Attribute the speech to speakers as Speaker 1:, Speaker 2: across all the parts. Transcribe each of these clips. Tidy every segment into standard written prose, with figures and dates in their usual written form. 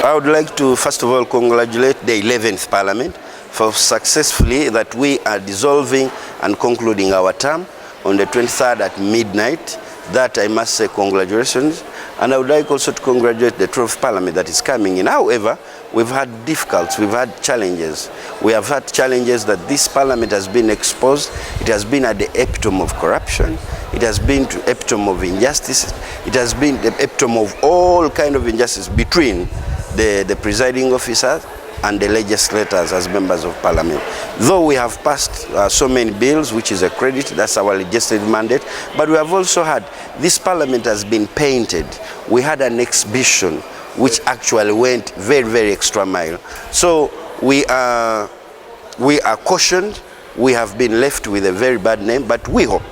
Speaker 1: I would like to first of all congratulate the 11th Parliament for successfully that we are dissolving and concluding our term on the 23rd at midnight. That I must say congratulations. And I would like also to congratulate the 12th Parliament that is coming in. However, we've had difficulties, we've had challenges. We have had challenges that this Parliament has been exposed. It has been at the epitome of corruption. It has been to epitome of injustice. It has been the epitome of all kind of injustice between the presiding officer and the legislators as members of Parliament. Though we have passed so many bills, which is a credit, that's our legislative mandate, but we have also had, this Parliament has been painted. We had an exhibition which actually went very, very extra mile. So we are cautioned. We have been left with a very bad name, but we hope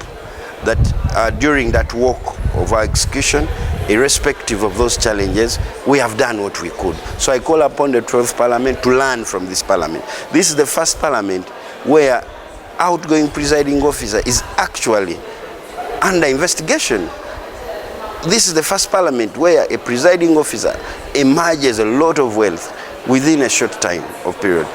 Speaker 1: that during that walk of our execution, irrespective of those challenges, we have done what we could. So I call upon the 12th Parliament to learn from this Parliament. This is the first Parliament where outgoing presiding officer is actually under investigation. This is the first Parliament where a presiding officer emerges a lot of wealth within a short time of period.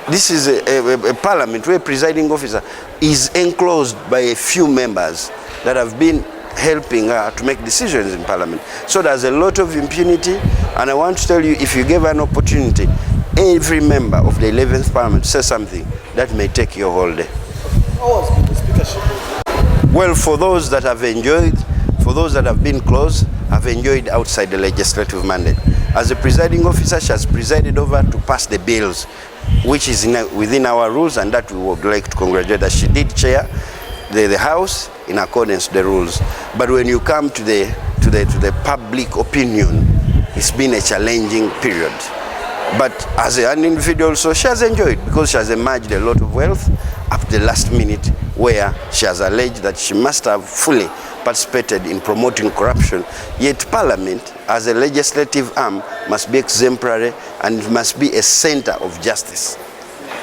Speaker 1: This is a Parliament where a presiding officer is enclosed by a few members that have been helping her to make decisions in Parliament. So there's a lot of impunity, and I want to tell you, if you give an opportunity, every member of the 11th Parliament says something that may take your whole day.
Speaker 2: How has been the speakership?
Speaker 1: Well, for those that have enjoyed, for those that have been close, have enjoyed outside the legislative mandate. As a presiding officer, she has presided over to pass the bills, which is within our rules, and that we would like to congratulate that she did chair the House in accordance with the rules. But when you come to the public opinion, it's been a challenging period. But as an individual, so she has enjoyed, because she has emerged a lot of wealth up to the last minute, where she has alleged that she must have fully participated in promoting corruption. Yet Parliament, as a legislative arm, must be exemplary and it must be a center of justice.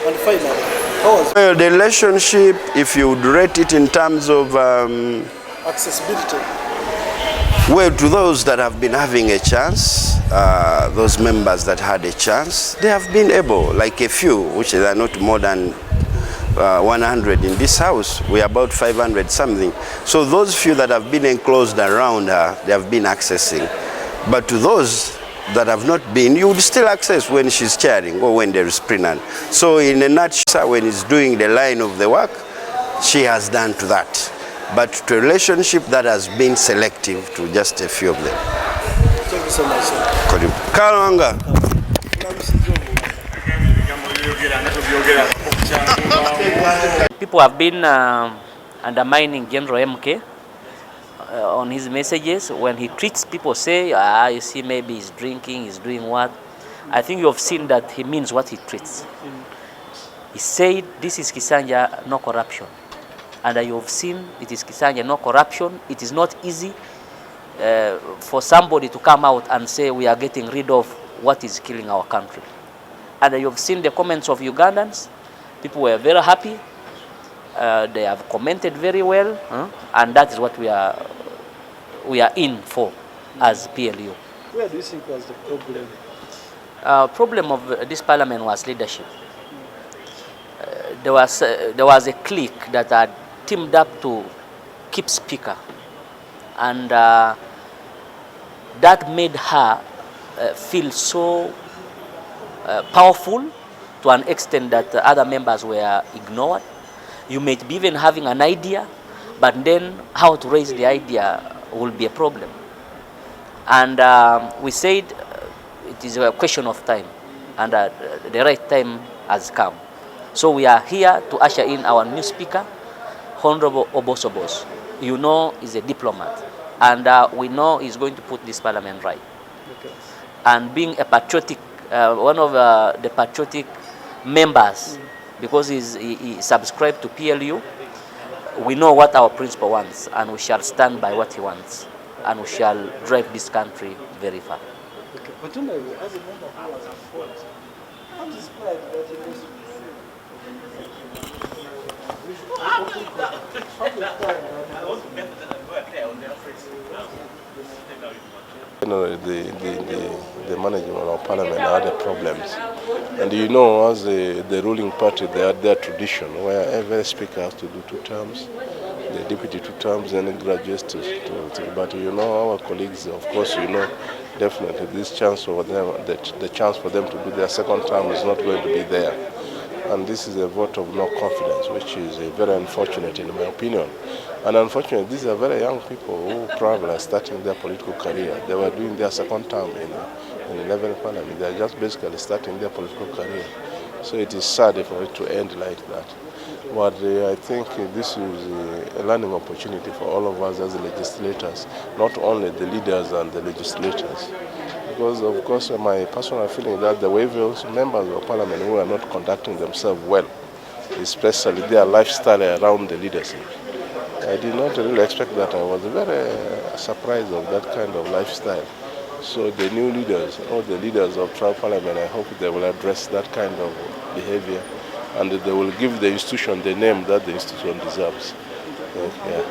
Speaker 2: And finally,
Speaker 1: well, the relationship, if you would rate it in terms of
Speaker 2: accessibility.
Speaker 1: Well, to those that have been having a chance, those members that had a chance, they have been able, like a few, which are not more than 100 in this house, we are about 500 something. So those few that have been enclosed around her, they have been accessing. But to those that have not been, you would still access when she's chairing or when there is pregnant. So in a nutshell, when he's doing the line of the work, she has done to that. But to a relationship that has been selective to just a few of them.
Speaker 2: Thank you so much, sir.
Speaker 1: Kalwanga.
Speaker 3: People have been undermining General MK on his messages. When he treats people, say, you see, maybe he's drinking, he's doing what. I think you have seen that he means what he treats. He said, this is Kisanja, no corruption. And you have seen it is Kisanja, no corruption. It is not easy for somebody to come out and say we are getting rid of what is killing our country. And you have seen the comments of Ugandans. People were very happy. They have commented very well, and that is what we are in for as PLU.
Speaker 2: Where do you think was the problem?
Speaker 3: Problem of this parliament was leadership. There was a clique that had teamed up to keep speaker, and that made her feel so powerful to an extent that other members were ignored. You may be even having an idea, but then how to raise the idea will be a problem. And we said it is a question of time, and the right time has come. So we are here to usher in our new speaker, Honorable Obosobos. You know, he's a diplomat, and we know he's going to put this parliament right.
Speaker 2: Okay.
Speaker 3: And being a patriotic, one of the patriotic members, because he subscribed to PLU, we know what our principal wants, and we shall stand by what he wants, and we shall drive this country very far.
Speaker 2: Okay. But as a member who was at fault, I'm inspired that he was
Speaker 4: You know, the management of parliament had problems. And you know, as the ruling party, they had their tradition where every speaker has to do 2 terms, the deputy 2 terms, and it graduates to. But you know, our colleagues, of course, you know, definitely this chance for them, the chance for them to do their 2nd term is not going to be there. And this is a vote of no confidence, which is very unfortunate in my opinion. And unfortunately, these are very young people who probably are starting their political career. They were doing their 2nd term in 11 parliament. They are just basically starting their political career. So it is sad for it to end like that. But I think this is a learning opportunity for all of us as legislators, not only the leaders and the legislators. Because, of course, my personal feeling that the way those members of parliament who are not conducting themselves well, especially their lifestyle around the leadership. I did not really expect that. I was very surprised of that kind of lifestyle. So the new leaders, or the leaders of tribal parliament, I hope they will address that kind of behavior and they will give the institution the name that the institution deserves. Yeah.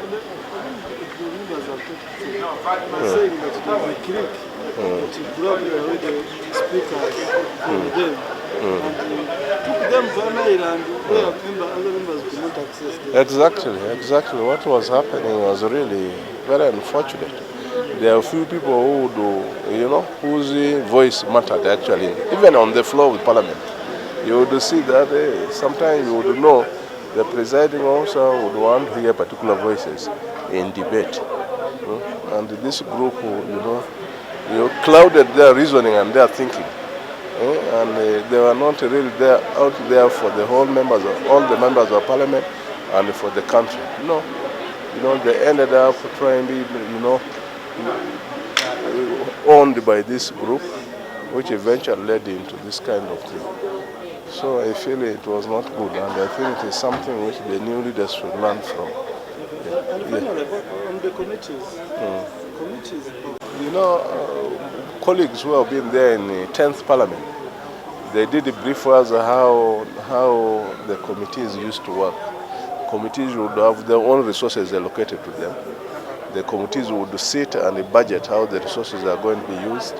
Speaker 2: Saying that it was a clique, that you probably already speakers from them, and took them to an island where other members could not access them.
Speaker 4: Exactly. What was happening was really very unfortunate. There are a few people who do, you know, whose voice mattered actually, even on the floor of parliament. You would see that sometimes you would know the presiding officer would want to hear particular voices in debate. And this group, you clouded their reasoning and their thinking. And they were not really out there for the all the members of parliament and for the country. No. They ended up trying to be, owned by this group, which eventually led into this kind of thing. So I feel it was not good, and I think it is something which the new leaders should learn from.
Speaker 2: And finally, on the committees,
Speaker 4: colleagues who have been there in the 10th Parliament, they did brief us how the committees used to work. Committees would have their own resources allocated to them. The committees would sit and budget how the resources are going to be used.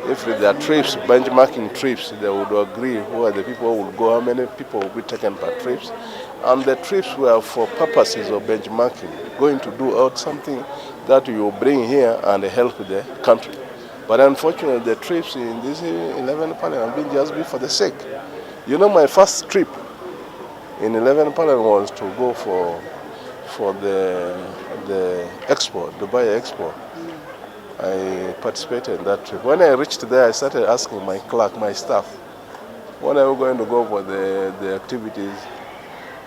Speaker 4: If there are trips, benchmarking trips, they would agree who are the people who will go, how many people will be taken per trips. And the trips were for purposes of benchmarking, going to do out something that you bring here and help the country. But unfortunately, the trips in this 11 parliament have been just for the sake. My first trip in 11 parliament was to go for the expo, Dubai Expo. I participated in that trip. When I reached there, I started asking my clerk, my staff, when are we going to go for the activities?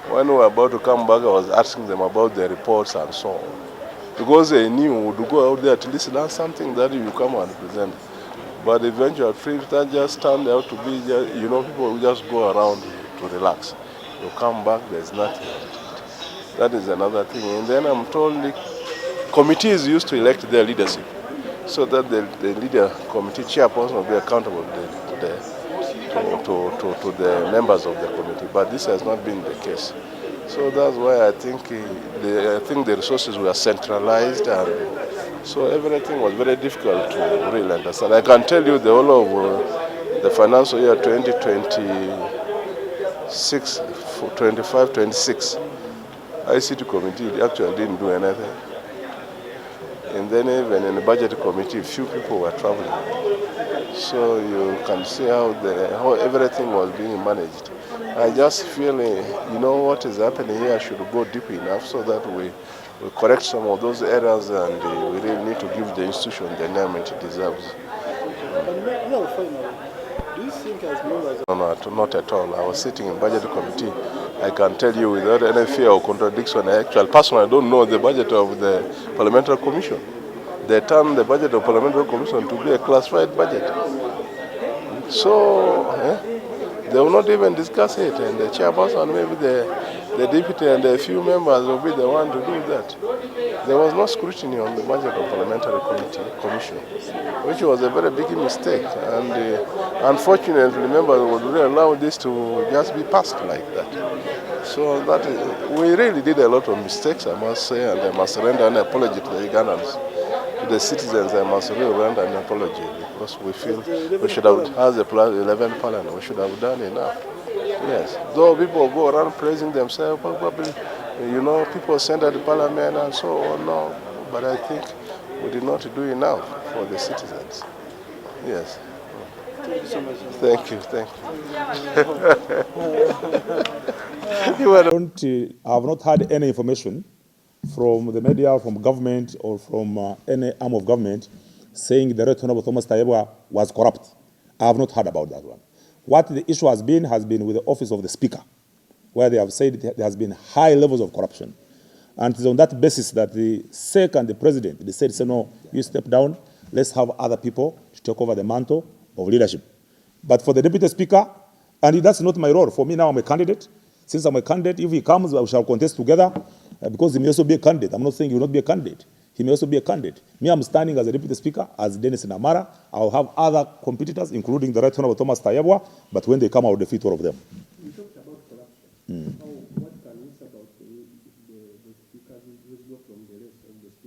Speaker 4: When we were about to come back, I was asking them about the reports and so on. Because they knew we would go out there at least learn something that you come and present. But eventual trips that just turned out to be, people will just go around to relax. You come back, there's nothing. That is another thing. And then I'm told the committees used to elect their leadership, so that the leader committee chairperson will be accountable to the members of the committee. But this has not been the case. So that's why I think the resources were centralized, and so everything was very difficult to really understand. I can tell you the whole of the financial year 25-26, ICT committee actually didn't do anything. And then even in the budget committee, few people were traveling. So you can see how everything was being managed. I just feel, what is happening here should go deep enough so that we correct some of those errors, and we really need to give the institution the name it deserves.
Speaker 2: And finally, do you think as members...
Speaker 4: No, not at all. I was sitting in budget committee. I can tell you without any fear or contradiction, personally, I don't know the budget of the Parliamentary Commission. They turned the budget of Parliamentary Commission to be a classified budget. So, they will not even discuss it, and the chairperson, maybe the deputy and a few members will be the one to do that. There was no scrutiny on the budget of Parliamentary Commission, which was a very big mistake. And unfortunately, members would really allow this to just be passed like that. So that we really did a lot of mistakes, I must say, and I must render an apology to the Ugandans. To the citizens, I must really render an apology because we feel we should have, as the 11th Parliament, we should have done enough. Yes, though people go around praising themselves, probably, you know, people send at the Parliament and so on, no, but I think we did not do enough for the citizens. Yes.
Speaker 2: Thank you so much.
Speaker 4: Thank you, thank you.
Speaker 5: I have not had any information from the media, from government, or from any arm of government saying the Right Honorable Thomas Tayebwa was corrupt. I have not heard about that one. What the issue has been with the office of the Speaker, where they have said there has been high levels of corruption. And it is on that basis that the SEC and the President, they said, no, you step down, let's have other people to take over the mantle of leadership. But for the Deputy Speaker, and that's not my role. For me now, I'm a candidate. Since I'm a candidate, if he comes, we shall contest together, because he may also be a candidate. I'm not saying he will not be a candidate. He may also be a candidate. Me, I'm standing as a Deputy Speaker, as Dennis Namara. I'll have other competitors, including the Right Honorable Thomas Tayebwa, but when they come, I'll defeat all of them.